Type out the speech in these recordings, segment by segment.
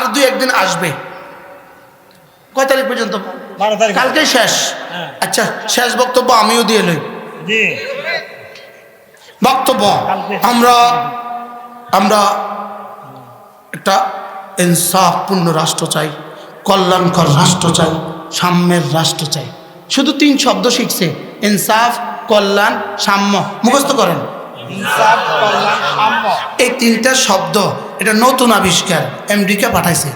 আর 2-1 দিন আসবে। কয় তারিখ পর্যন্ত? 12 তারিখ। কালকে শেষ। আচ্ছা, শেষ বক্তব্য আমিও দিয়ে লই। জি, বক্তব্য আমরা একটা ইনসাফপূর্ণ রাষ্ট্র চাই, কল্যাণকর রাষ্ট্র চাই, সাম্যের রাষ্ট্র চাই। শুধু 3 শব্দ শিখছে, ইনসাফ, কল্যাণ, সাম্য। মুখস্থ করেন। ইনসাফ, কল্যাণ, সাম্য। এই 3টা শব্দ, এটা নতুন আবিষ্কার, আমেরিকা পাঠাইছে।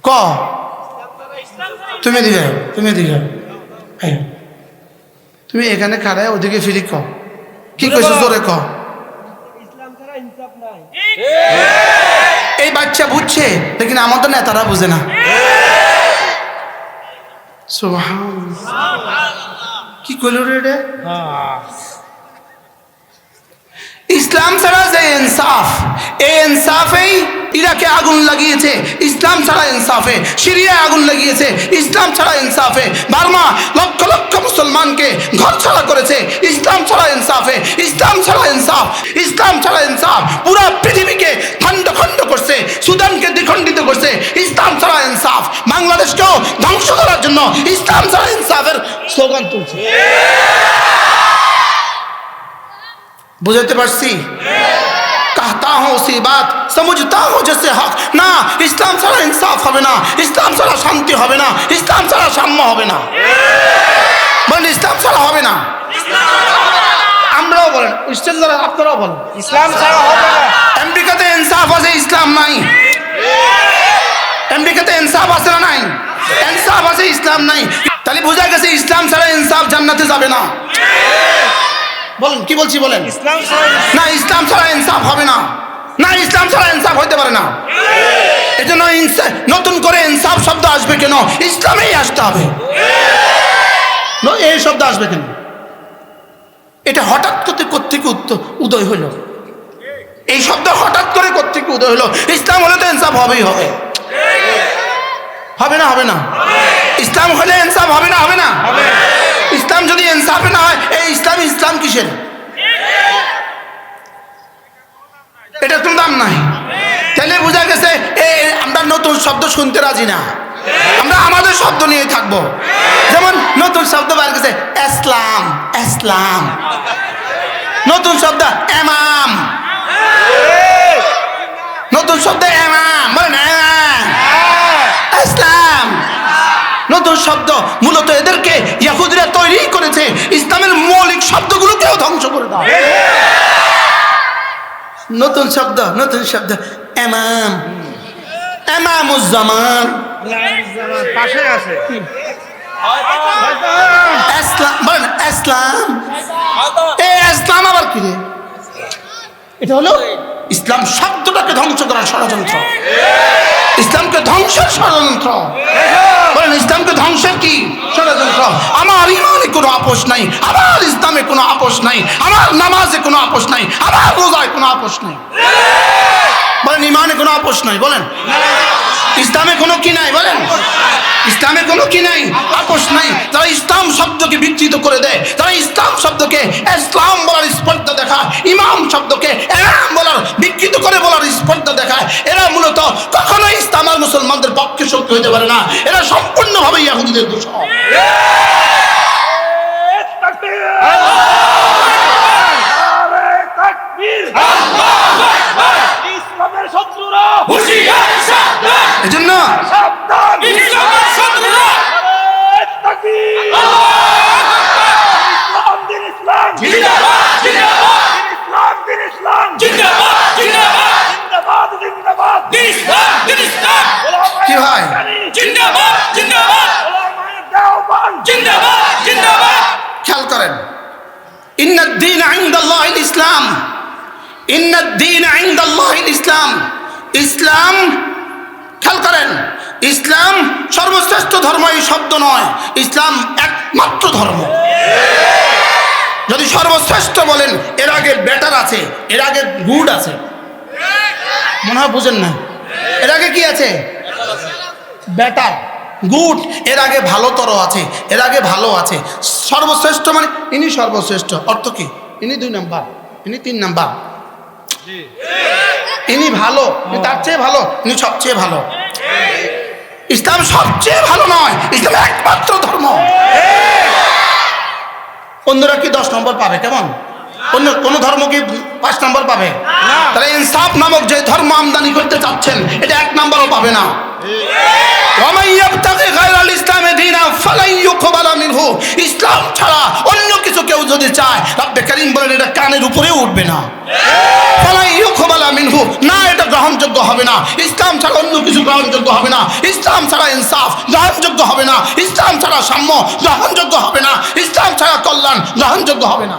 ক তুমি দিকে তুমি এখানে খাড়ায় ওদিকে ফিরি ক কি কইছো জোরে ক। এই বাচ্চা বুঝছে, লেকিন আমাদের নেতারা বুঝে না। সুবহানাল্লাহ, কি কইল রে এটা? ইসলাম ছাড়া যে ইনসাফ, এই ইনসাফেই ইরাকে আগুন লাগিয়েছে। ইসলাম ছাড়া ইনসাফে সিরিয়ায় আগুন লাগিয়েছে। ইসলাম ছাড়া ইনসাফে বার্মা লক্ষ লক্ষ মুসলমানকে ঘর ছাড়া করেছে। ইসলাম ছাড়া ইনসাফে, ইসলাম ছাড়া ইনসাফ, ইসলাম ছাড়া ইনসাফ পুরো পৃথিবীকে খণ্ড খণ্ড করছে, সুদানকে দ্বিখণ্ডিত করছে। ইসলাম ছাড়া ইনসাফ বাংলাদেশকেও ধ্বংস করার জন্য ইসলাম ছাড়া ইনসাফের স্লোগান তুলছে। বুঝাতে পারছি? कहता हूँ उसी बात, समझता हूँ जैसे हक। না, ইসলাম ছাড়া ইনসাফ হবে না, ইসলাম ছাড়া শান্তি হবে না, ইসলাম ছাড়া সাম্য হবে না। বলেন ইসলাম ছাড়া হবে না। আমরাও বলেন, ইসলাম ছাড়া আপনারাও বলেন ইসলাম ছাড়া হবে না। আমেরিকাতে ইনসাফ আছে, ইসলাম নাই। আমেরিকাতে ইনসাফ আছে না নাই? ইনসাফ আছে, ইসলাম নাই। তাহলে বোঝা গেছে ইসলাম ছাড়া ইনসাফ জান্নাতে যাবে না। বলেন কি বলছি বলেন। ইসলাম ছাড়া না, ইসলাম ছাড়া ইনসাফ হবে না। না, ইসলাম ছাড়া ইনসাফ হইতে পারে না। এজন্য নতুন করে ইনসাফ শব্দ আসবে কেন? ইসলামেই আসতে হবে। এই শব্দ আসবে কেন? এটা হঠাৎ করে কোত্থেকে উদয় হইল? এই শব্দ হঠাৎ করে কোত্থেকে উদয় হইল? ইসলাম হলে তো ইনসাফ হবেই হবে। হবে না? হবে না? ইসলাম হলে ইনসাফ হবে না? হবে না? ইসলাম যদি ইনসাফে না হয়, এই ইসলাম কিসের? এটা কোনো দাম নাই। তাহলে বোঝা গেছে আমরা নতুন শব্দ শুনতে রাজি না। আমরা আমাদের শব্দ নিয়ে থাকবো। যেমন নতুন শব্দ বার গেছে ইসলাম, ইসলাম। নতুন শব্দ ইমাম, নতুন শব্দ ইমাম। বলেন ইসলাম। নতুন শব্দ মূলত এদেরকে ইহুদিরা তৈরি করেছে ইসলামের মৌলিক শব্দগুলোকেও ধ্বংস করে দাও। নতুন শব্দ ইমাম, ইমামুজ্জামান, পাশে আছে ইসলাম। বলেন ইসলাম। ইসলাম আবার কি রে? এটা হলো ইসলাম শব্দটাকে ধ্বংস করার ষড়যন্ত্র, ইসলামকে ধ্বংসের ষড়যন্ত্র। বলেন ইসলামকে ধ্বংসের কি ষড়যন্ত্র? আমার ইমানে কোনো আপোষ নাই, আমার ইসলামে কোনো আপোষ নাই, আমার নামাজে কোনো আপোষ নাই, আমার রোজায় কোনো আপোষ নাই। বলেন ইমানে কোনো আপোষ নাই। বলেন ইসলামে কোনো কি নাই? বলেন ইসলামে কোনো কি নাই? আপোষ নাই। যারা ইসলাম শব্দকে বিকৃত করে দেয়, যারা ইসলাম শব্দকে ইসলাম বলার স্পর্ধা দেখায়, ইমাম শব্দকে ইমাম বলার বিকৃত করে বলার স্পর্ধা দেখায়, এরা মূলত কখনোই ইসলাম আর মুসলমানদের পক্ষে শক্তি হতে পারে না। এরা সম্পূর্ণভাবে ইহুদিদের দোষর। ইসলামের শত্রুরা হুঁশিয়ার সাবধান, এজন্য সাবধান। ইসলামের শত্রুরা তাকবীর। ইসলাম দিন ইসলাম, জিন্দাবাদ, জিন্দাবাদ, ইসলাম দিন ইসলাম, জিন্দাবাদ, জিন্দাবাদ, জিন্দাবাদ জিন্দাবাদ। দিন ইসলাম, দিন ইসলাম, কি ভাই? জিন্দাবাদ, জিন্দাবাদ, ওলামায়ে দেওবন্দ জিন্দাবাদ, জিন্দাবাদ। খেয়াল করেন, ইন্নাদ-দীন ইনদাল্লাহিল ইসলাম, ইন্নাদ-দীন ইনদাল্লাহিল ইসলাম। ইসলাম, খেয়াল করেন, ইসলাম সর্বশ্রেষ্ঠ ধর্ম এই শব্দ নয়, ইসলাম একমাত্র ধর্ম। যদি সর্বশ্রেষ্ঠ বলেন, এর আগে বেটার আছে, এর আগে গুড আছে। মনে হয় বুঝেন না, এর আগে কি আছে? বেটার। গুড, এর আগে ভালোতর আছে, এর আগে ভালো আছে। সর্বশ্রেষ্ঠ মানে ইনি সর্বশ্রেষ্ঠ, অর্থ কি? ইনি 2 নাম্বার, ইনি 3 নাম্বার, ইনি ভালো, ইনি তার চেয়ে ভালো, ইনি সবচেয়ে ভালো। ইসলাম সবচেয়ে ভালো নয়, ইসলাম একমাত্র ধর্ম। অন্যরা কি 10 নম্বর পাবে? কেমন? অন্য কোন ধর্ম কি 5 নম্বর পাবে? তাহলে ইনসাফ নামক যে ধর্ম আমদানি করতে চাচ্ছেন, এটা 1 নম্বরও পাবে না। ইসলাম ছাড়া অন্য কিছু কেউ যদি চায়, রব্বে কারীম বলেন এটা কানের উপরেও উঠবে না। না, এটা গ্রহণযোগ্য হবে না। ইসলাম ছাড়া অন্য কিছু গ্রহণযোগ্য হবে না। ইসলাম ছাড়া ইনসাফ গ্রহণযোগ্য হবে না। ইসলাম ছাড়া সাম্য গ্রহণযোগ্য হবে না। ইসলাম ছাড়া কল্যাণ গ্রহণযোগ্য হবে না।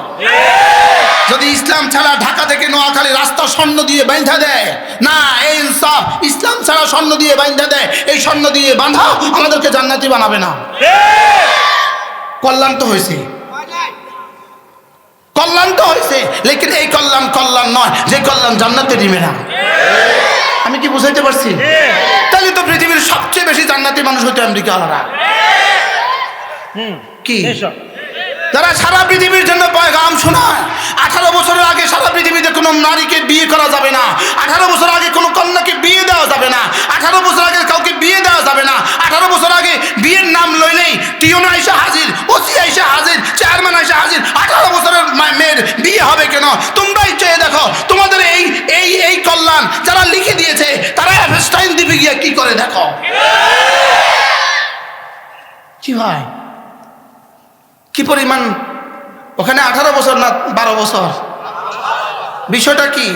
যদি ইসলাম ছাড়া ঢাকা থেকে নোয়াখালী রাস্তা স্বর্ণ দিয়ে বাঁধা দেয়, না, এই ইনসাফ। ইসলাম ছাড়া স্বর্ণ দিয়ে বাঁধা দেয়, এই স্বর্ণ দিয়ে বাঁধা আমাদেরকে জান্নাতি বানাবে না। কল্যাণ তো হয়েছে, কল্যাণ তো হয়েছে, লেকিন এই কল্যাণ কল্যাণ নয় যে কল্যাণ জান্নাতে দিবে না। আমি কি বুঝাইতে পারছি? তাহলে তো পৃথিবীর সবচেয়ে বেশি জান্নাতি মানুষ হইতো আমেরিকা আলাদা। কি যারা সারা পৃথিবীর জন্য পয়গাম শোনায়। 18 বছরের আগে সারা পৃথিবীতে কোনো নারীকে বিয়ে করা যাবে না। 18 বছর আগে কোনো কন্যাকে বিয়ে দেওয়া যাবে না। 18 বছর আগে কাউকে বিয়ে দেওয়া যাবে না। 18 বছর আগে বিয়ের নাম লইলেই টিউন আইসা হাজির, ওসি আইসা হাজির, চেয়ারম্যান আইসা হাজির। 18 বছরের মেয়ের বিয়ে হবে কেন? তোমরাই চেয়ে দেখো তোমাদের এই এই এই কল্যাণ যারা লিখে দিয়েছে, তারা এফস্টাইন দ্বীপে গিয়ে কি করে দেখো। কি ভাই, কি পরিমাণ ওখানে? 18 বছর না 12 বছর? বিষয়টা কি?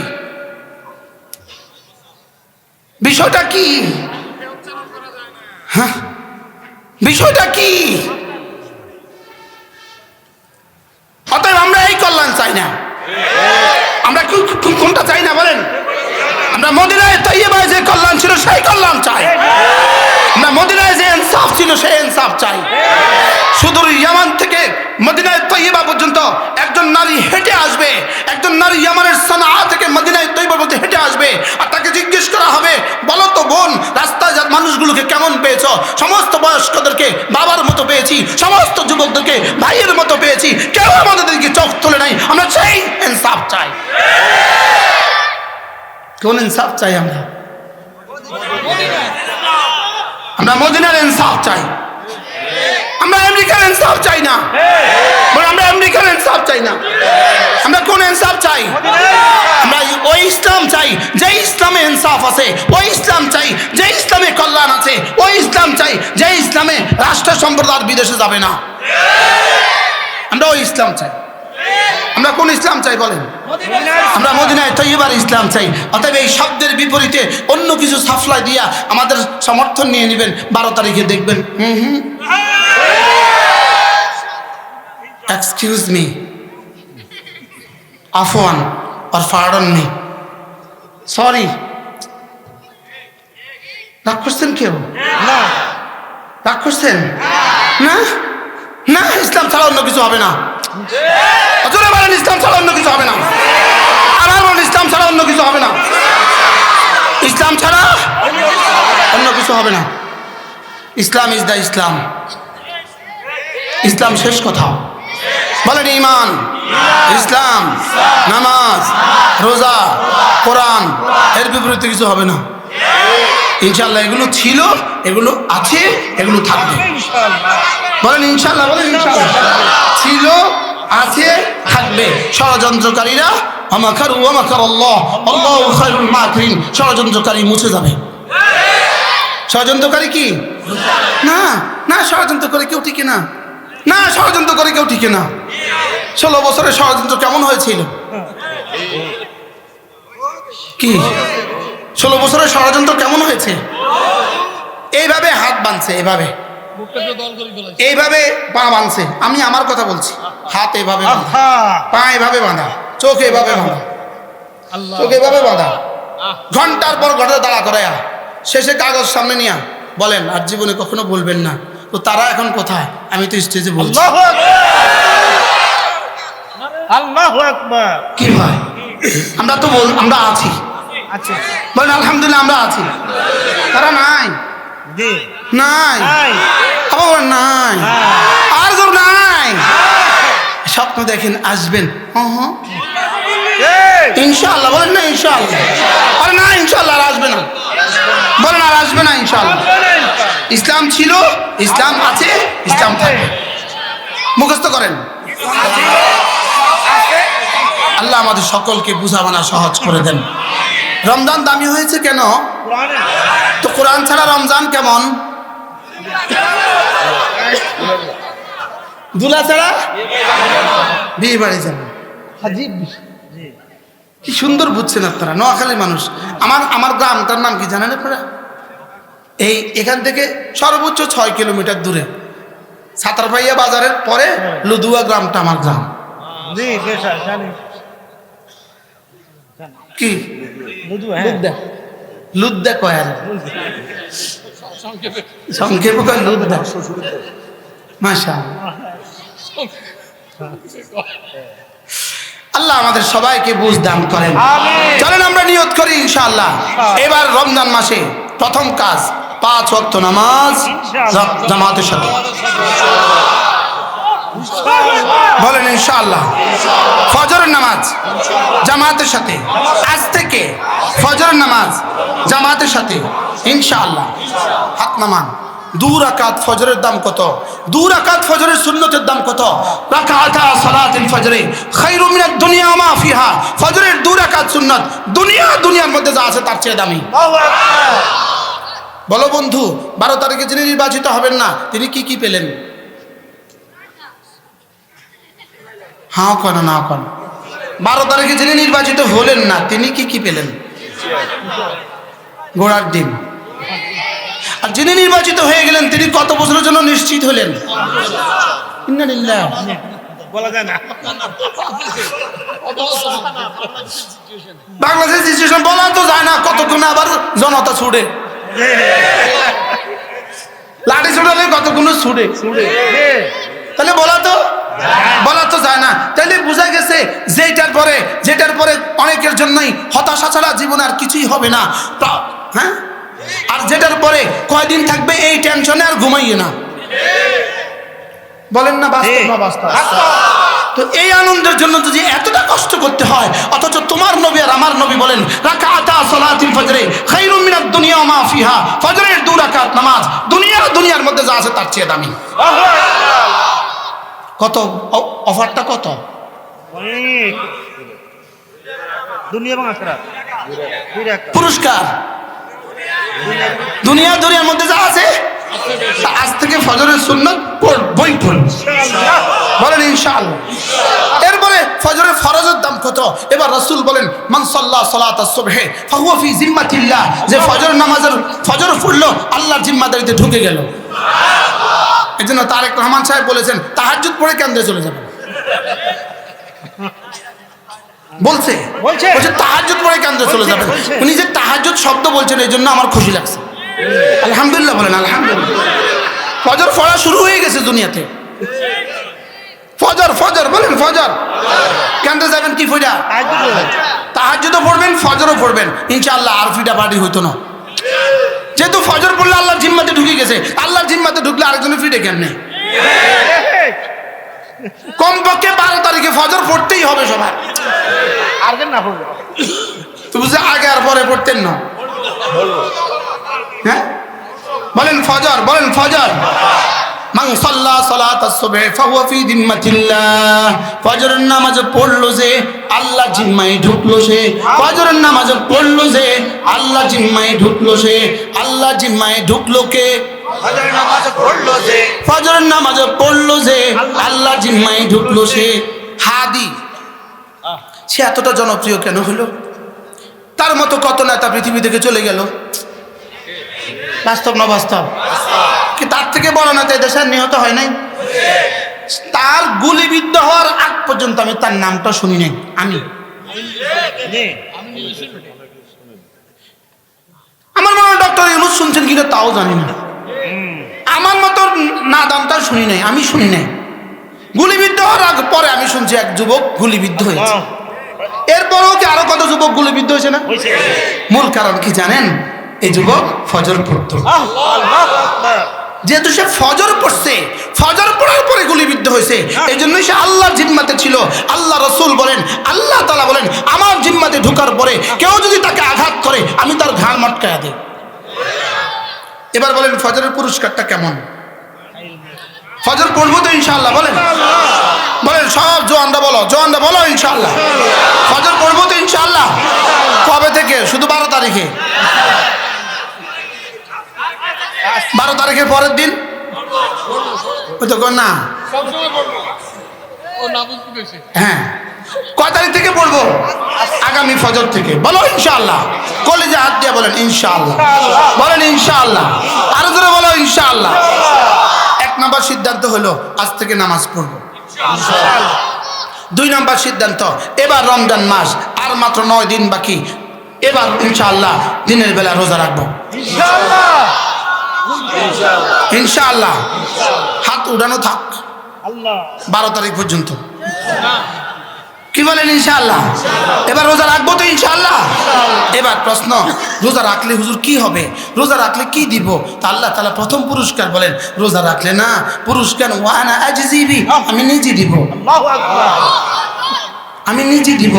বিষয়টা কি? হ্যাঁ, বিষয়টা কি? অতএব আমরা এই কল্যাণ চাই না। আমরা কোনটা চাই না বলেন? আমরা মদিনায় তৈয়বায় যে কল্যাণ ছিল সেই কল্যাণ চাই। আমরা মদিনায় যে ইনসাফ ছিল সেই ইনসাফ চাই। সুদূর ইয়ামান থেকে মদিনায় তৈয়বা পর্যন্ত একজন নারী হেঁটে আসবে, একজন নারী ইয়ামানের সানাআ থেকে মদিনায় তৈয়বা পর্যন্ত হেঁটে আসবে, আর তাকে জিজ্ঞেস করা হবে, বলো তো বোন, রাস্তায় যার মানুষগুলোকে কেমন পেয়েছো? সমস্ত বয়স্কদেরকে বাবার মতো পেয়েছি, সমস্ত যুবকদেরকে ভাইয়ের মতো পেয়েছি, কেউ আমাদেরকে চোখ তুলে নাই। আমরা চাই ইনসাফ চাই। কোন ইনসাফ চাই? আমরা মদিনার ইনসাফ চাই। আমরা আমেরিকার ইনসাফ চাই না। আমরা আমেরিকার ইনসাফ চাই না। আমরা কোন ইনসাফ চাই? আমরা ওই ইসলাম চাই যে ইসলামে ইনসাফ আছে, ওই ইসলাম চাই যে ইসলামে কল্যাণ আছে, ওই ইসলাম চাই যে ইসলামে রাষ্ট্র সম্প্রদায় বিদেশে যাবে না। আমরা ওই ইসলাম চাই। আমরা কোন ইসলাম চাই বলেন? আমরা মদিনায় তৈয়বার ইসলাম চাই। অতএব এই শব্দের বিপরীতে অন্য কিছু সাফলাই দিয়া আমাদের সমর্থন নিয়ে নেবেন। 12 তারিখে দেখবেন, এক্সকিউজ মি, আফওয়ান আর পার্ডন মি, সরি। রাগ করছেন কেউ? না। রাগ করছেন? না না, ইসলাম ছাড়া অন্য কিছু হবে না। জোরে বলেন, ইসলাম ছাড়া অন্য কিছু হবে না। আমার বলেন, ইসলাম ছাড়া অন্য কিছু হবে না। ইসলাম ছাড়া অন্য কিছু হবে না। ইসলাম ইজ দ্য ইসলাম। ইসলাম শেষ কথা। বলেন ঈমান, ইসলাম, নামাজ, রোজা, কোরআন, এর বিপরীতে কিছু হবে না ইনশাআল্লাহ। এগুলো ছিল, এগুলো আছে, এগুলো থাকবে। বলেন ইনশাআল্লাহ, বলেন ইনশাআল্লাহ। ছিল, আছে, থাকবে। ষড়যন্ত্রকারীরা আমাকারু ওয়া মাকারাল্লাহ আল্লাহু খায়রুল মাকিরিন, ষড়যন্ত্রকারী মুছে যাবে। ষড়যন্ত্রকারী কি? না না, ষড়যন্ত্র করে কেউ টিকে না। না, ষড়যন্ত্র করে কেউ টিকে না। 16 বছরের ষড়যন্ত্র কেমন হয়েছিল? কি 16 বছরের ষড়যন্ত্র কেমন হয়েছে? এইভাবে হাত বাঁধছে, এইভাবে এইভাবে পা বাঁধছে। আমি আমার কথা বলছি। হাত এভাবে বাঁধা, পা এভাবে বাঁধা, চোখ এভাবে বাঁধা, চোখ এভাবে বাঁধা, ঘন্টার পর ঘন্টা দাঁড়া করায়া শেষে কাগজ সামনে নিয়া বলেন আর জীবনে কখনো বলবেন না। তো তারা এখন কোথায়? আমি তো স্টেজে বলছি। আল্লাহু আকবার। কি ভাই, আমরা তো আমরা আছি, বলেন আলহামদুলিল্লাহ, আমরা আছি। তারা নাই, জি নাই নাই আবার বলেন নাই আর জোর নাই স্বপ্ন দেখেন আসবেন এই ইনশাআল্লাহ বলেন না ইনশাআল্লাহ আরে না ইনশাআল্লাহ আর আসবে না বলেন আর আসবে না ইনশাআল্লাহ ইসলাম ছিল ইসলাম আছে ইসলাম থাকবে মুখস্থ করেন আল্লাহ আমাদের সকলকে বুঝাবানা সহজ করে দেন রমজান দামি হয়েছে কেন কোরআনে তো কোরআন ছাড়া রমজান কেমন দুলা ছাড়া বিয়ে বাড়ি যাবে হাজিব বিষয়। কি সুন্দর বুঝছেন আপনারা নোয়াখালীর মানুষ আমার গ্রামটার নাম কি জানেন আপনারা এখান থেকে সর্বোচ্চ 6 কিলোমিটার দূরে সাতারপাইয়া বাজারের পরে লুদুয়া গ্রামটা আমার গ্রাম জি বেশ জানি কি বুঝু হ্যাঁ লুদ্দা কয় আর সংক্ষেপে কয় লুদ্দা মাশাআল্লাহ আল্লাহ আমাদের সবাইকে বুঝ দান করেন চলেন আমরা নিয়ত করি ইনশাআল্লাহ এবার রমজান মাসে প্রথম কাজ 5 ওয়াক্ত নামাজ জামাতের সাথে বলেন ইনশাআল্লাহ ফজরের নামাজ জামাতের সাথে আজ থেকে ফজরের নামাজ জামাতের সাথে ইনশাআল্লাহ হাত নামান 2 রাকাত ফজরের দাম কত 2 রাকাত ফজরের সুন্নতের দাম কত রাকাতা সালাতুল ফজরে খায়রু মিনাদ দুনিয়া মা ফিহা ফজরের 2 রাকাত সুন্নাত দুনিয়ার মধ্যে যা আছে তার চেয়ে দামি আল্লাহু আকবার বলো বন্ধু 12 তারিখে যিনি নির্বাচিত হবেন না তিনি কি পেলেন হ্যাঁ কেন না কেন 12 তারিখে যিনি নির্বাচিত হলেন না তিনি কি পেলেন ঘোড়ার ডিম আর যিনি নির্বাচিত হয়ে গেলেন তিনি কত বছরের জন্য নিশ্চিত হলেন ইন্নালিল্লাহ বলা যায় না বাংলাদেশের সিচুয়েশন বলা তো যায় না কতক্ষণে আবার জনতা ছুড়ে লাঠি ছুড়ালে কতক্ষণে ছুড়ে তাহলে বলা তো যায় না তাহলে বোঝা গেছে যেটার পরে অনেকের জন্যই হতাশা ছাড়া জীবন আর কিছুই হবে না হ্যাঁ আর যেটার পরে কয়দিন থাকবে এই টেনশনে আর ঘুমাইয়ে না বলেন না বাস্তব না বাস্তব তো এই আনন্দের জন্য যদি এতটা কষ্ট করতে হয় অথচ তোমার নবী আর আমার নবী বলেন রাকাতা সালাতুল ফজরে খায়রুম মিনাদ দুনিয়া মা ফিহা ফজরের 2 রাকাত নামাজ দুনিয়ার মধ্যে যা আছে তার চেয়ে দামি কত অফারটা কত অনেক দুনিয়া এবং আখিরাত পুরস্কার দুনিয়ার মধ্যে যা আছে আজ থেকে ফজরের সুন্নাত বই পড়ুন বলেন ইনশাআল্লাহ এরপরে ফজরের ফরজের দাম কত এবার রাসূল বলেন মান সাল্লা সালাতাস সুবহি ফাহুয়া ফি জিম্মাতিল্লাহ যে ফজর পড়লো আল্লাহর জিম্মাদারিতে ঢুকে গেল সুবহানাল্লাহ এজন্য তারেক রহমান সাহেব বলেছেন তাহাজ্জুদ পড়ে কেন্দ্রে চলে যাবেন বলছে তাহাজ্জুদ পড়ে কেন্দ্রে চলে যাবেন উনি যে তাহাজ্জুদ শব্দ বলছেন এই জন্য আমার খুশি লাগছে আলহামদুলিল্লাহ বলেন আলহামদুলিল্লাহ ফজর পড়া শুরু হয়ে গেছে দুনিয়াতে ফজর বলেন ফজর কেন্দ্রে যাবেন কি ফজর তাহাজ্জুদও পড়বেন ফজরও পড়বেন ইনশাআল্লাহ আর ফিটা পার্টি হইতো না যেহেতু ফজর পড়লে আল্লাহর জিম্মাতে ঢুকে গেছে আল্লাহর জিম্মাতে ঢুকলে আরেকজনের ফিটে কেমনে কমপক্ষে 12 তারিখে ফজর পড়তেই হবে সবার আগে না পড়বে তুমি যে আগে আর পরে পড়তেন না হ্যাঁ বলেন ফজর মান সাল্লা সালাতাস সুবহি ফাহুয়া ফি জিম্মাতিল্লাহ ফজরের নামাজ পড়লো যে আল্লাহ জিম্মায় ঢুকলো সে ফজরের নামাজ পড়লো যে আল্লাহ জিম্মায় ঢুকলো সে আল্লাহ জিম্মায় ঢুকলো কে ফজরের নামাজ পড়লো যে ফজরের নামাজ পড়লো যে আল্লাহ জিম্মায় ঢুকলো সে হাদি সে এতটা জনপ্রিয় কেন হলো তার মতো কত নেতা পৃথিবী থেকে চলে গেল বাস্তব না বাস্তব কি তার থেকে বড় নেতা দেশের নিহত হয় নাই তার গুলিবিদ্ধ হওয়ার আগ পর্যন্ত আমি তার নামটা শুনি নাই আমার মনে হয় ডক্টর ইউনূস শুনছেন কিনা তাও জানি না আমার মতো না দামটা শুনি নাই আমি শুনি নাই গুলিবিদ্ধ হওয়ার আগে পরে আমি শুনছি এক যুবক গুলিবিদ্ধ হয়েছে এরপরেও কি আরো কত যুবক গুলিবিদ্ধ হয়েছে না মূল কারণ কি জানেন এই যুবক ফজর পড়তো। আল্লাহু আকবার। যেহেতু সে ফজর পড়ছে, ফজর পড়ার পরে গুলিবিদ্ধ হয়েছে, এই জন্যই সে আল্লাহর জিম্মাতে ছিল। আল্লাহ রসুল বলেন, আল্লাহ তাআলা বলেন, আমার জিম্মাতে ঢোকার পরে কেউ যদি তাকে আঘাত করে আমি তার ঘাড় মটকায়া দিই। এবার বলেন ফজরের পুরস্কারটা কেমন? ফজর পড়বো তো ইনশাআল্লাহ? বলেন বলেন সব জোয়ানরা বলো, জোয়ানরা বলো ইনশাআল্লাহ। ফজর পড়বো তো ইনশাআল্লাহ? কবে থেকে? শুধু 12 তারিখে? 12 তারিখের পরের দিন ওই তো না, হ্যাঁ কয় তারিখ থেকে পড়বো? আগামী ফজর থেকে। বলো ইনশাআল্লাহ। কলেজে হাত দিয়ে বলেন ইনশাআল্লাহ। বলেন ইনশাআল্লাহ। আরো জোরে বলো ইনশাআল্লাহ। এক নম্বর সিদ্ধান্ত হলো আজ থেকে নামাজ পড়বো। 2 নম্বর সিদ্ধান্ত, এবার রমজান মাস আর মাত্র 9 দিন বাকি, এবার ইনশাআল্লাহ দিনের বেলা রোজা রাখবো ইনশাআল্লাহ। হাত উঠানো থাক আল্লাহ 12 তারিখ পর্যন্ত। কি বলেন ইনশাআল্লাহ? এবার রোজা রাখবো তো ইনশাআল্লাহ? এবার প্রশ্ন, রোজা রাখলে হুজুর কি হবে? রোজা রাখলে কি দিব? তা আল্লাহ তাআলা প্রথম পুরস্কার বলেন, রোজা রাখলে না পুরস্কার ওয়ানা আজজিবি, আমি নিজে দিব। আল্লাহু আকবার। আমি নিজে দিব।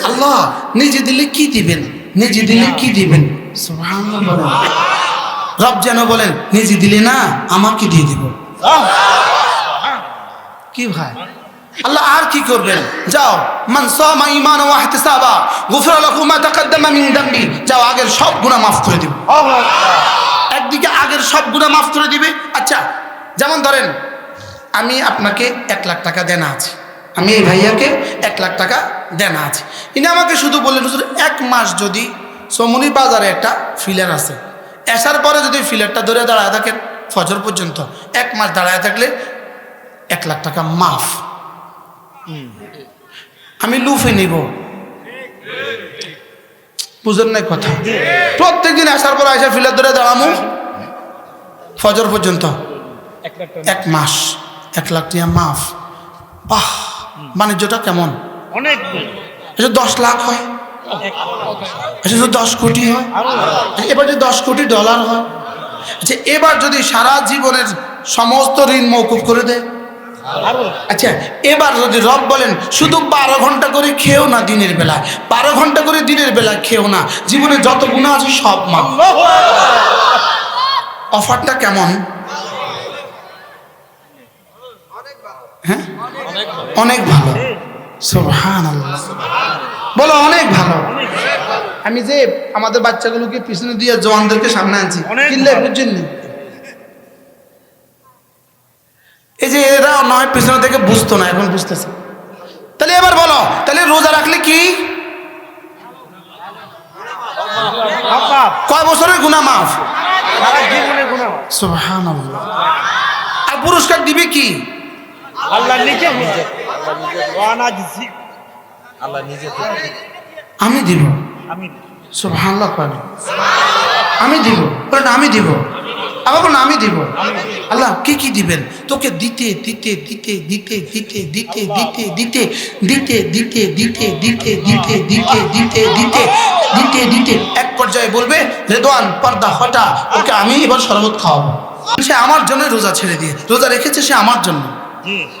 আল্লাহ নিজে দিলে কি দিবেন? নিজে দিলে কি দিবেন? সুবহানাল্লাহ। রব যেন বলেন নিজে দিলে না আমাকে দিয়ে দিব। কি ভাই আল্লাহ আর কি করবেন? যাও, মান সামা ঈমানান ওয়া ইহতিসাবা গুফিরা লাহু মা তাকাদ্দামা মিন যামবি। যাও, আগের সব গুনাহ মাফ করে দিব। একদিকে আগের সব গুনাহ মাফ করে দিবে। আচ্ছা, যেমন ধরেন আমি আপনাকে 1 লাখ টাকা দেনা আছে, আমি এই ভাইয়াকে 1 লাখ টাকা দেনা আছে। ইনি আমাকে শুধু বললেন হুজুর 1 মাস যদি সমুনি বাজারে একটা ফিলার আছে, আসার পরে যদি ফিলারটা ধরে দাঁড়ায় থাকেন ফজর পর্যন্ত, 1 মাস দাঁড়ায় থাকলে 1 লাখ টাকা মাফ। আমি লুফে নিব। বুঝেন নাই কথা? প্রত্যেকদিন আসার পর আয়সা ফিলার ধরে দাঁড়ামু ফজর পর্যন্ত, 1 মাস 1 লাখ টাকা মাফ। বাহ, বাণিজ্যটা কেমন? অনেক। এটা 10 লাখ হয়, এটা যদি 10 কোটি হয়, এবার যদি 10 কোটি ডলার হয়। আচ্ছা, এবার যদি সারা জীবনের সমস্ত ঋণ মওকুফ করে দেয়। আচ্ছা, এবার যদি রব বলেন শুধু 12 ঘন্টা করে খেও না দিনের বেলা, 12 ঘন্টা করে দিনের বেলা খেও না, জীবনে যত গুনাহ আছে সব মাফ। অফারটা কেমন? হ্যাঁ, অনেক ভালো। সুবহানাল্লাহ। বলো অনেক ভালো। আমি যে আমাদের বাচ্চাগুলোকে পিছনে দিয়ে জওয়ানদেরকে সামনে আনছি, কিনলে বুঝছেন না? এই যে এরা নয় পিছনে থেকে বুঝতো না, এখন বুঝতেছে। তাহলে এবার বলো, তাহলে রোজা রাখলে কি কয় বছরের গুনাহ মাফ? সারা জীবনের গুনাহ। সুবহানাল্লাহ। আর পুরস্কার দিবে কি? আল্লাহ নিজে নিজে। ওয়ানা জিসি। আল্লাহ নিজে আমি দিব। আমি সুবহানাল্লাহ। আমি দিব। বলেন আমি দিব। আবার বলেন আমি দিব। আল্লাহ কি কি দিবেন? তোকে দিতে দিতে দিতে দিতে দিতে দিতে দিতে দিতে দিতে দিতে দিতে দিতে দিতে দিতে দিতে দিতে দিতে দিতে এক পর্যায়ে বলবে, রেদওয়ান পর্দা হটা, ওকে আমি এবার শরবত খাওয়াবো। সে আমার জন্য রোজা ছেড়ে দিয়ে, রোজা রেখেছে সে আমার জন্য,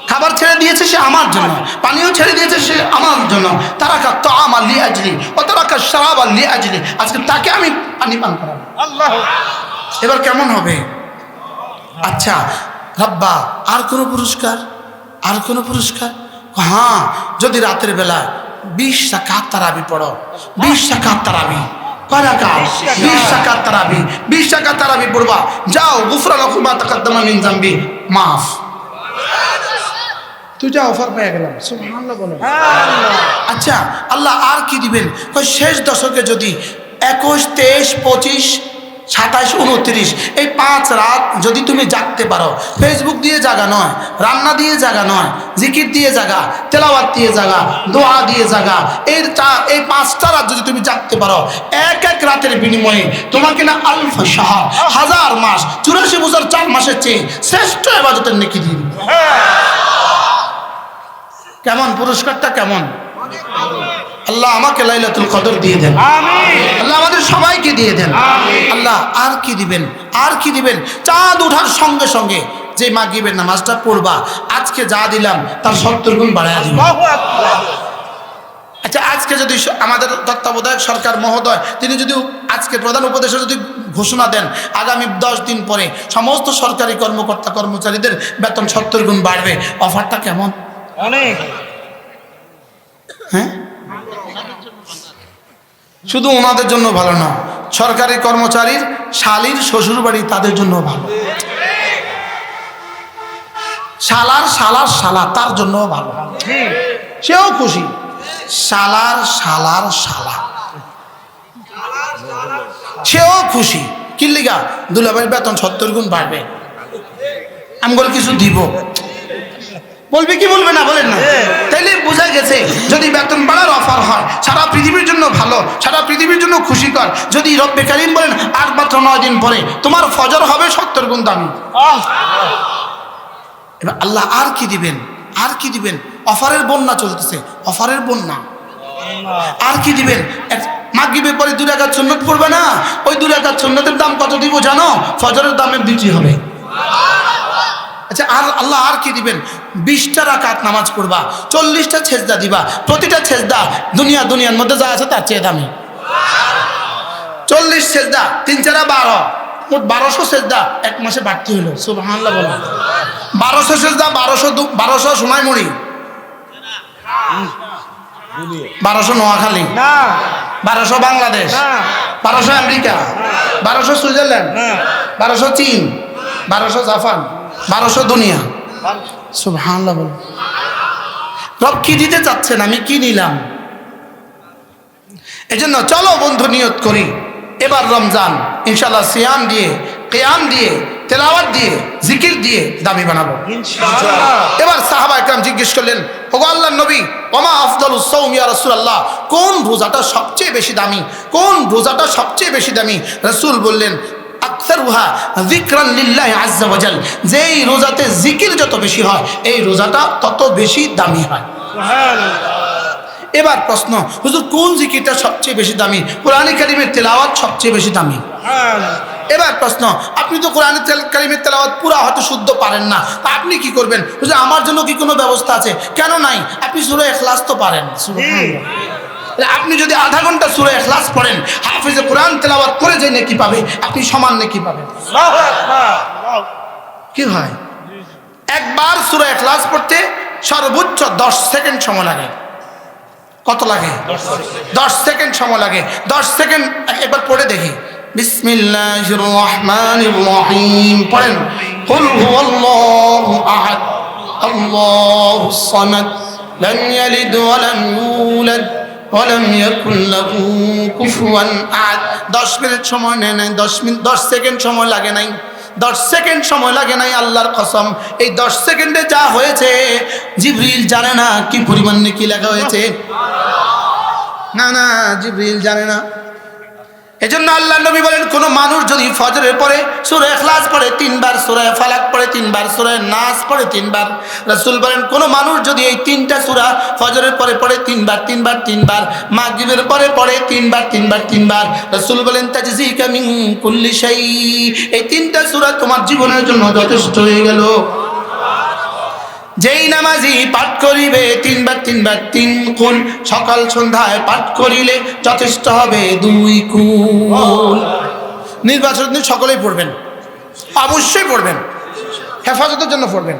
খাবার ছেড়ে দিয়েছে সে আমার জন্য, পানিও ছেড়ে দিয়েছে সে আমার জন্য। তারাকা তাআমা লিআজলি ওয়া তারাকা শারাবা লিআজলি। আজকে তাকে আমি পানি পান করাবো। আল্লাহ। এবার কেমন হবে? আচ্ছা রাব্বা, আর কোনো পুরস্কার? আর কোনো পুরস্কার? হ্যাঁ, যদি রাতের বেলা 20 রাকাত তারাবি পড়ো। 20 রাকাত তারাবি। কয় রাকাত? 20 রাকাত তারাবি। 20 রাকাত তারাবি পড়বা, যাও, গুফরা লাহু মা তাকাদ্দামা মিন যামবি, মাফ। তুইটা অফার পেয়ে গেলাম। সুবহানাল্লাহ বলো। আচ্ছা, আল্লাহ আর কি দিবেন? শেষ দশকে যদি 21, 23, 25, 27, 29 এই 5 রাত যদি তুমি জাগতে পারো, ফেসবুক দিয়ে জাগা নয়, রান্না দিয়ে জাগা নয়, জিকির দিয়ে জাগা, তেলাওয়াত দিয়ে জাগা, দোয়া দিয়ে জাগা, এই 5টা রাত যদি তুমি জাগতে পারো, এক এক রাতের বিনিময়ে তোমাকে না আলফ শাহর, 1000 মাস, 84 বছর 4 মাসের চেয়ে শ্রেষ্ঠ ইবাদতের নেকি দিয়ে দিবে। কেমন পুরস্কারটা? কেমন? আল্লাহ আমাকে লাইলাতুল কদর দিয়ে দেন, আমিন। আল্লাহ আমাদের সবাইকে দিয়ে দেন। আল্লাহ আর কি দিবেন, আর কি দিবেন? চাঁদ ওঠার সঙ্গে সঙ্গে যে মাগরিবের নামাজটা পড়বা, আজকে যা দিলাম তার 70 গুণ বাড়ায় দিবেন। আল্লাহু আকবার। আচ্ছা, আজকে যদি আমাদের তত্ত্বাবধায়ক সরকার মহোদয় তিনি যদি আজকে প্রধান উপদেশে যদি ঘোষণা দেন আগামী 10 দিন পরে সমস্ত সরকারি কর্মকর্তা কর্মচারীদের বেতন 70 গুণ বাড়বে, অফারটা কেমন? অনেক। হ্যাঁ, শুধু ওনাদের জন্য ভালো না, সরকারি কর্মচারীর শালীর শ্বশুর বাড়ি তাদের জন্য ভালো, শালার শালার শালা তার জন্য ভালো, জি। সেও খুশি। শালার শালার শালা সেও খুশি। কি লিগা? দুলাভাইয়ের বেতন 70 গুণ বাড়বে, আমগর কিছু দিব। বলবে কি বলবে না বলেন না? তাইলে বোঝা গেছে যদি বেতন বাড়ার অফার হয় সারা পৃথিবীর জন্য ভালো, সারা পৃথিবীর জন্য খুশিকর। যদি রব্বে কারীম বলেন আর মাত্র 9 দিন পরে তোমার ফজর হবে 70 গুণ দামি, এবার আল্লাহ আর কি দিবেন, আর কি দিবেন? অফারের বন্যা চলতেছে, অফারের বন্যা। আর কি দিবেন? মাগরিবের পরে 2 রাকাত সুন্নাত পড়বে না, ওই 2 রাকাত সুন্নাতের দাম কত দিব জানো? ফজরের দামে বিক্রি হবে। আচ্ছা, আর আল্লাহ আর কি দিবেন? 20টা রাকাত নামাজ পড়বা, 40টা সেজদা দিবা, প্রতিটা সেজদা দুনিয়ার মধ্যে যা আছে তার চেয়ে দামি। 40 সেজদা 3 4 12, মোট 1200 সেজদা এক মাসে বাড়তি হলো। সুবহানাল্লাহ বলো। 1200 সেজদা, 1200 সোনাইমুড়ি, 1200 নোয়াখালী, না 1200 বাংলাদেশ, না 1200 আমেরিকা, 1200 সুইজারল্যান্ড, না 1200 চীন, 1200 জাপান, 1200 দুনিয়া। সুবহানাল্লাহ বলো। রব কি দিতে চাচ্ছেন, আমি কি নিলাম? এজন্য চলো বন্ধু নিয়ত করি, এবার রমজান ইনশাআল্লাহ সিয়াম দিয়ে, কিয়াম দিয়ে, তেলাওয়াত দিয়ে, জিকির দিয়ে দামি বানাবো ইনশাআল্লাহ। এবার সাহাবা একরাম জিজ্ঞেস করলেন, ওগো আল্লাহর নবী, ওমা আফদালুস সাওম ইয়া রাসূলুল্লাহ, কোন রোজাটা সবচেয়ে বেশি দামি, কোন রোজাটা সবচেয়ে বেশি দামি? রাসূল বললেন, আকসারুহা যিকরান লিল্লাহি আযজা ওয়া জাল, যেই রোজাতে জিকির যত বেশি হয় এই রোজাটা তত বেশি দামি হয়। সুবহানাল্লাহ। এবার প্রশ্ন, হুজুর কোন জিকিরটা সবচেয়ে বেশি দামি? কোরআন কারীমের তেলাওয়াত সবচেয়ে বেশি দামি। সুবহানাল্লাহ। এবার প্রশ্ন, আপনি তো কোরআন কারীমের তেলাওয়াত পুরো হয়তো শুদ্ধ পারেন না, তা আপনি কি করবেন? হুজুর আমার জন্য কি কোনো ব্যবস্থা আছে? কেন নাই? আপনি সূরা ইখলাস তো পারেন। সুবহানাল্লাহ। আপনি যদি আধা ঘন্টা সূরা ইখলাস পড়েন, হাফেজে কোরআন তেলাওয়াত করে যে নেকি পাবে, আপনি সমান নেকি পাবেন। আল্লাহু আকবার। কি হয়? একবার সূরা ইখলাস পড়তে সর্বোচ্চ 10 সেকেন্ড সময় লাগে। কত লাগে? 10 সেকেন্ড সময় লাগে। 10 সেকেন্ড একবার পড়ে দেখি। বিসমিল্লাহির রহমানির রহিম পড়েন। কুল হুয়াল্লাহু আহাদ আল্লাহুস সামাদ লাম ইয়ালিদ ওয়া লাম ইউলাদ ওয়া লাম ইয়াকুল লাহু কুফুয়ান আহাদ। 10 মিনিট সময় নেয় নাই, 10 সেকেন্ড সময় লাগে নাই, 10 সেকেন্ড সময় লাগে নাই। আল্লাহর কসম, এই 10 সেকেন্ডে যা হয়েছে জিবরিল জানে না কি পরিমাণ নেকি লেখা হয়েছে। না না, জিবরিল জানে না। এজন্য আল্লাহ নবী বলেন, কোন মানুষ যদি ফজরের পরে সূরা ইখলাস পড়ে 3 বার, সূরা ফালাক পড়ে 3 বার, সূরা নাস পড়ে 3 বার, রাসূল বলেন কোন মানুষ যদি এই 3টা সূরা ফজরের পরে পড়ে 3 বার 3 বার 3 বার, মাগরিবের পরে পড়ে 3 বার 3 বার 3 বার, রাসূল বলেন তাজজিকা মিন কুল্লি শাই, এই 3টা সূরা তোমার জীবনের জন্য যথেষ্ট হয়ে গেল। যেই নামাজি পাঠ করিবে 3 বার 3 বার 3 গুণ, সকাল সন্ধ্যায় পাঠ করিলে যথেষ্ট হবে 2 গুণ। নির্বাচনের দিন সকলেই পড়বেন, অবশ্যই পড়বেন, হেফাজতের জন্য পড়বেন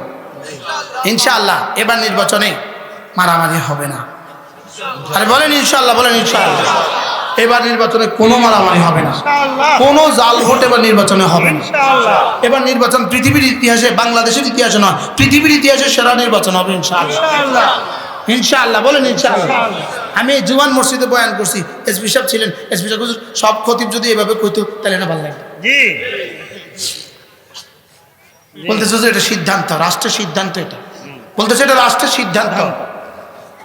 ইনশাআল্লাহ। এবার নির্বাচনে মারামারি হবে না। আরে বলেন ইনশাআল্লাহ, বলেন ইনশাআল্লাহ। এবার নির্বাচনে কোনো মারামারি হবে না, কোনো জাল ভোট এবার নির্বাচনে হবে না। এবার নির্বাচন পৃথিবীর ইতিহাসে, বাংলাদেশের ইতিহাসে নয়, পৃথিবীর ইতিহাসে সেরা নির্বাচন হবে ইনশাআল্লাহ। ইনশাআল্লাহ, বলেন ইনশাআল্লাহ। আমি জুয়ান মসজিদে বয়ান করছি, এসপি সাহেব ছিলেন, এসপি সাহেব হুজুর সব খতিব যদি এভাবে কইতো তাহলে না ভালো লাগবে। জি, বলতেছে যে এটা সিদ্ধান্ত, রাষ্ট্রের সিদ্ধান্ত, এটা বলতেছে এটা রাষ্ট্রের সিদ্ধান্ত।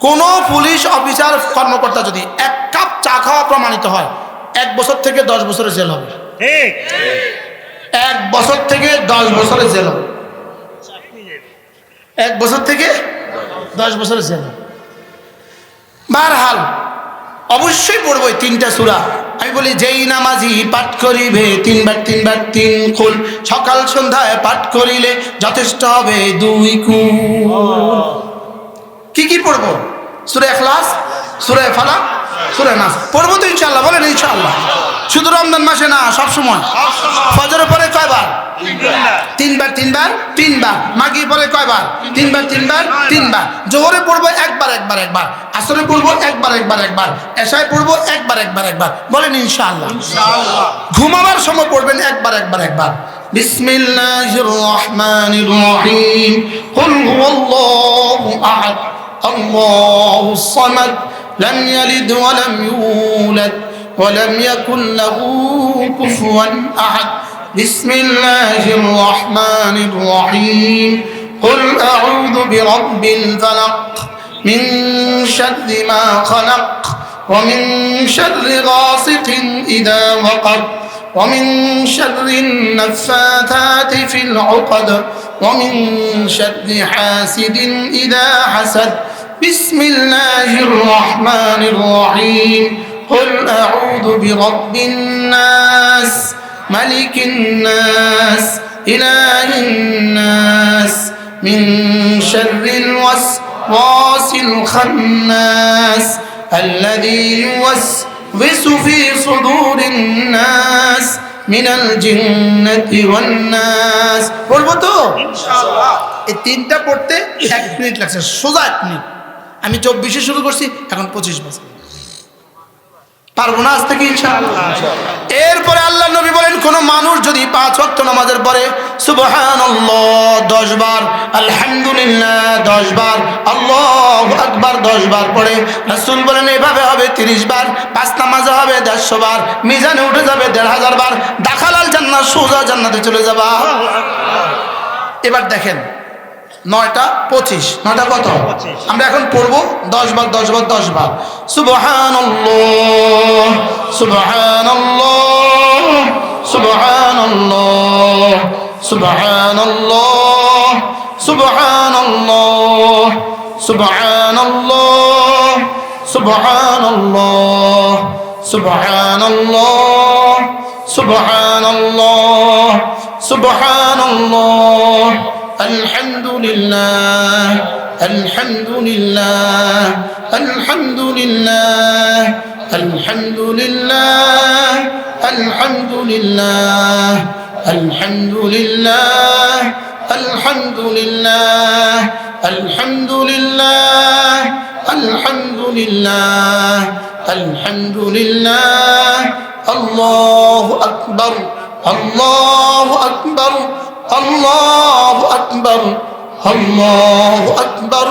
কোন পুলিশ অফিসার কর্মকর্তা যদি 1 কাপ চা খাওয়া প্রমাণিত হয় 1 বছর থেকে 10 বছরের জেল হবে। ঠিক। 1 বছর থেকে 10 বছরের জেল হবে। 1 বছর থেকে 10 বছরের জেল। বারহাল অবশ্যই পড়বো এই 3টা সূরা। আমি বলি যেই নামাজি পাঠ করিবে 3 বার 3 বার 3 কুল, সকাল সন্ধ্যায় পাঠ করিলে যথেষ্ট হবে 2 কুল। কি কি পড়বো? সূরা ইখলাস, সূরা ফালাক, সূরা নাস পড়বো তো ইনশাআল্লাহ। বলেন ইনশাআল্লাহ। শুধু রমজান মাসে না, সব সময়। ফজরের পরে কয়বার? 3 বার 3 বার 3 বার। মাগরিব পরে কয়বার? 3 বার 3 বার 3 বার। জোহরে পড়বো একবার একবার একবার, আসরে পড়বো একবার একবার একবার, এশায় পড়বো একবার একবার একবার। বলেন ইনশাআল্লাহ। ঘুমাবার সময় পড়বেন একবার একবার একবার। বিসমিল্লাহির রহমানির রহিম। কুল হুয়াল্লাহু আহাদ আল্লাহুস সামাদ লাম ইয়ালিদ ওয়া লাম ইউলাদ ওয়া লাম ইয়াকুল লাহু কুফুয়ান আহাদ। بسم الله الرحمن الرحيم قل أعوذ برب الفلق من شر ما خلق ومن شر غاسق إذا وقب ومن شر النفاثات في العقد ومن شر حاسد إذا حسد بسم الله الرحمن الرحيم قل أعوذ برب الناس ملك الناس إله الناس من شر الوسواس الخناس الذي يوسوس في صدور الناس من الجنة والناس। বলবো তো ইনশাআল্লাহ। এই 3টা পড়তে 1 মিনিট লাগছে, সোজা 1 মিনিট। আমি 24-এ শুরু করছি, এখন 25 বাজে। পারবো না আজ থেকে ইনশাআল্লাহ। এরপরে আল্লাহ নবী বলেন, কোন মানুষ যদি 5 ওয়াক্ত নামাজের পরে সুবহানাল্লাহ 10 বার, আলহামদুলিল্লাহ 10 বার, আল্লাহু আকবার 10 বার পড়ে, রাসূল বলেন এভাবে হবে 30 বার, 5 নামাজে হবে 150 বার, মিজানে উঠে যাবে 1500 বার, দাখালাল জান্নাত, সোজা জান্নাতে চলে যাবা। এবার দেখেন 9টা 25, 9টা কত? আমরা এখন পড়বো 10 বার 10 বার 10 বার। সুবহানাল্লাহ সুবহানাল্লাহ সুবহানাল্লাহ সুবহানাল্লাহ সুবহানাল্লাহ সুবহানাল্লাহ সুবহানাল্লাহ সুবহানাল্লাহ সুবহানাল্লাহ সুবহানাল্লাহ الحمد لله الحمد لله الحمد لله الحمد لله الحمد لله الحمد لله الحمد لله الحمد لله الحمد لله الحمد لله الله أكبر الله أكبر الله أكبر الله أكبر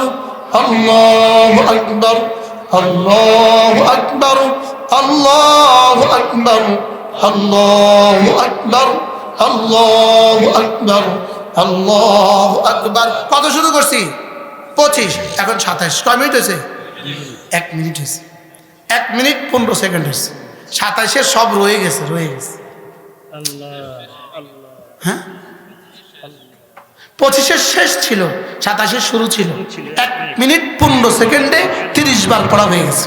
الله أكبر الله أكبر الله أكبر الله أكبر الله أكبر الله أكبر। কত শুরু করছি? 25, এখন 27। কয় মিনিট হয়েছে? 1 মিনিট হয়েছে। 1 মিনিট 15 সেকেন্ড হয়েছে। 27-এর সব রয়ে গেছে, রয়ে গেছে। হ্যাঁ, 25-এর শেষ ছিল, 27-এর শুরু ছিল। 1 মিনিট 15 সেকেন্ডে 30 বার পড়া হয়ে গেছে।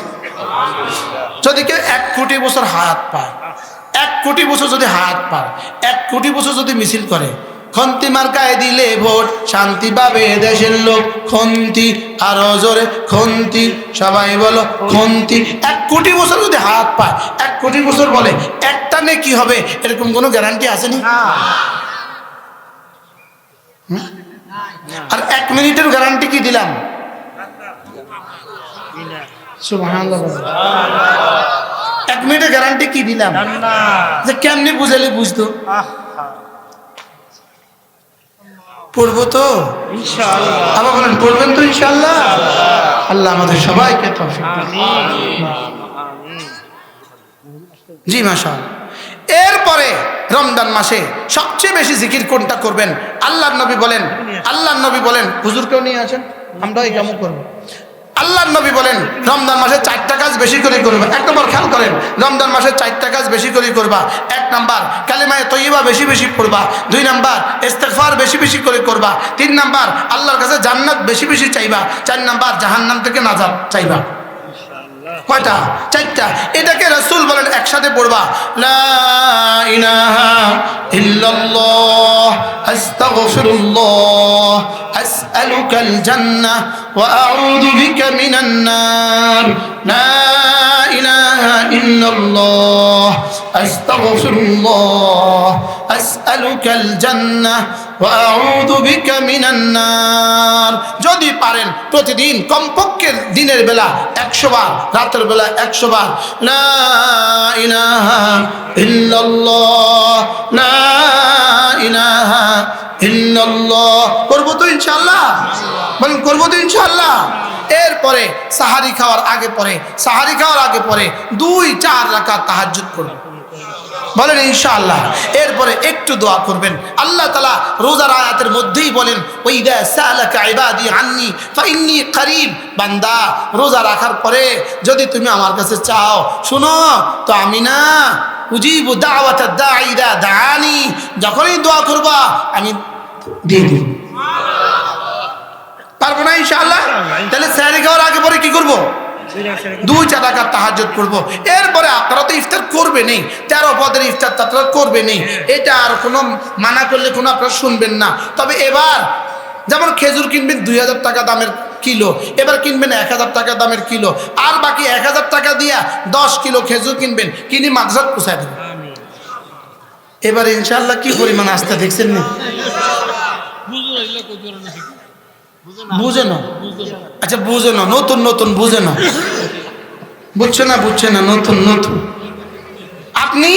যদি কেউ 1 কোটি বছর হায়াত পায়, 1 কোটি বছর যদি হায়াত পায়, 1 কোটি বছর যদি মিছিল করে, খন্তি মার্কায় দিলে ভোট, শান্তি পাবে দেশের লোক। খন্তি, আরো জোরে খন্তি, সবাই বলো খন্তি। 1 কোটি বছর যদি হায়াত পায়, 1 কোটি বছর বলে একটা নে কি হবে, এরকম কোনো গ্যারান্টি আসেনি? আর 1 মিনিটের গ্যারান্টি কি দিলাম? সুবহানাল্লাহ। 1 মিনিটের গ্যারান্টি কি দিলাম? যে কেমনি বুঝালে বুঝতো। পড়বো তো ইনশাআল্লাহ। আবার বলেন পড়বেন তো ইনশাআল্লাহ। আল্লাহ আমাদের সবাইকে তৌফিক দান। জি মাশাআল্লাহ। এরপরে রমজান মাসে সবচেয়ে বেশি জিকির কোনটা করবেন? আল্লাহর নবী বলেন, আল্লাহর নবী বলেন, হুজুর কেউ নিয়ে আসেন, আমরা এই কাম করব। আল্লাহর নবী বলেন রমজান মাসে 4টা কাজ বেশি করে করবা। 1 নম্বর খেয়াল করেন, রমজান মাসে 4টা কাজ বেশি করে করবা। 1 নাম্বার কালিমায়ে তয়্যিবা বেশি বেশি পড়বা। 2 নাম্বার ইস্তিগফার বেশি বেশি করে করবা। 3 নাম্বার আল্লাহর কাছে জান্নাত বেশি বেশি চাইবা। 4 নাম্বার জাহান্নাম থেকে নাজাত চাইবা। কয়টা? 4টা। এটাকে রাসূল বলেন একসাথে পড়বা, লা ইলাহা ইল্লাল্লাহ আস্তাগফিরুল্লাহ আসআলুকাল জান্নাহ ওয়া আউযু বিকা মিনান নার, লা ইলাহা ইল্লাল্লাহ আস্তাগফিরুল্লাহ আসআলুকাল জান্নাহ ওয়া আউযু বিকা মিনান নার। যদি পারেন প্রতিদিন কমপক্ষে দিনের বেলা 100 বার, রাতের বেলা 100 বার, লা ইলাহা ইল্লাল্লাহ লা ইলাহা ইল্লাল্লাহ করবো তো ইনশাআল্লাহ? বলেন করবো তো ইনশাআল্লাহ? এরপরে সাহারি খাওয়ার আগে পরে 2-4 রাকাত তাহাজ্জুদ করবেন, বলেন ইনশাআল্লাহ। এরপরে একটু দোয়া করবেন। আল্লাহ তাআলা রোজার আয়াতের মধ্যেই বলেন, ওয়াইদা সালাকা ইবাদি আন্নি ফাইন্নী করিব, বান্দা রোজা রাখার পরে যদি তুমি আমার কাছে চাও, শুনো তো আমি না উজিবু দাওয়াতাদ দাঈ ইযা দাআনি, যখনই দোয়া করবা আমি দিয়ে দিব। পারবো না ইনশাআল্লাহ? তাহলে সাহারি খাওয়ার আগে পরে কি করব? 2-4 রাকাত তাহাজ্জুদ করব। এরপরে আপনারা তো ইফতার করবেনই, 13 পদের ইফতার আপনারা করবেনই, এটা আর কোনো মানা করলে কোনো আপনারা শুনবেন না। তবে এবার যেমন খেজুর কিনবেন 2000 টাকা দামের কিলো, এবার কিনবেন 1000 টাকা দামের কিলো, আর বাকি 1000 টাকা দিয়া 10 কিলো খেজুর কিনবেন, কিনে মাদ্রাসাত পৌঁছায় দেবেন। এবার ইনশাআল্লাহ কি পরিমাণ আস্থা দেখছেন না? বুঝে না? আচ্ছা বুঝে না, নতুন বুঝে না, বুঝছে না, নতুন। আপনি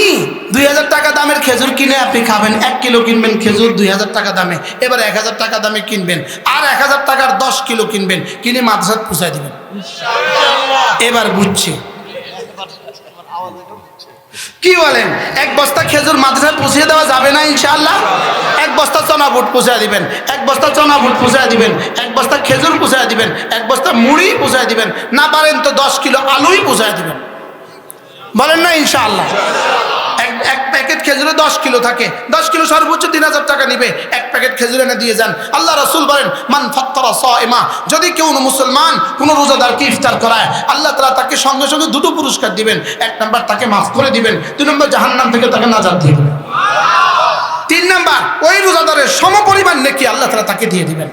2000 টাকা দামের খেজুর কিনে আপনি খাবেন, 1 কিলো কিনবেন খেজুর 2000 টাকা দামে, এবার 1000 টাকা দামে কিনবেন, আর 1000 টাকার 10 কিলো কিনবেন, কিনে মাদ্রাসাত পৌঁছায় দিবেন। এবার বুঝছি কি বলেন? 1 বস্তা খেজুর মাদ্রাসায় পৌঁছে দেওয়া যাবে না ইনশাআল্লাহ? 1 বস্তা চনা বুট পৌঁছায় দিবেন, 1 বস্তা চনা বুট পৌঁছায় দিবেন, 1 বস্তা খেজুর পৌঁছায় দিবেন, 1 বস্তা মুড়ি পৌঁছায় দিবেন, না পারেন তো 10 কিলো আলুই পৌঁছায় দিবেন, বলেন না ইনশাআল্লাহ? এক প্যাকেট খেজুরে 10 কিলো থাকে, 10 কিলো সর্বোচ্চ 3000 টাকা নিবে, 1 প্যাকেট খেজুর এনে দিয়ে যান। আল্লাহ রাসূল বলেন, মান ফাত্তারা সাইমা, যদি কেউ মুসলমান কোন রোজাদারকে ইফতার করায়, আল্লাহ তাআলা তাকে সঙ্গে সঙ্গে 2টো পুরস্কার দিবেন। 1 নাম্বার তাকে মাফ করে দিবেন, 2 নম্বর জাহান্নাম থেকে তাকে নাজাত দিবেন, 3 নাম্বার ওই রোজাদারের সমপরিমাণ নেকি আল্লাহ তাআলা তাকে দিয়ে দিবেন।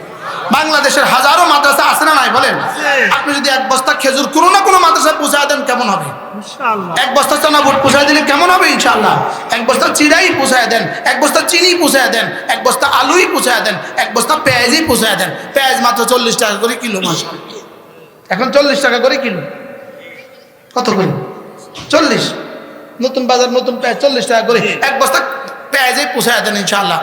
বাংলাদেশের হাজারো মাদ্রাসা আছে না নাই বলেন? আপনি যদি 1 বস্তা খেজুর কোনো না কোনো মাদ্রাসায় পৌঁছায় দেন কেমন হবে ইনশাআল্লাহ? 1 বস্তা চানা বুট পৌঁছায় দিলে কেমন হবে ইনশাআল্লাহ? 1 বস্তা চিড়াই পৌঁছায় দেন, 1 বস্তা চিনি পৌঁছায় দেন, 1 বস্তা আলুই পৌঁছায় দেন, 1 বস্তা পেঁয়াজই পৌঁছায় দেন। পেঁয়াজ মাত্র 40 টাকা করে কিলো, মাশাআল্লাহ এখন 40 টাকা করে কিলো। কত করে? 40। নতুন বাজার নতুন পেঁয়াজ 40 টাকা করে, 1 বস্তা পেঁয়াজই পৌঁছায় দেন ইনশাআল্লাহ।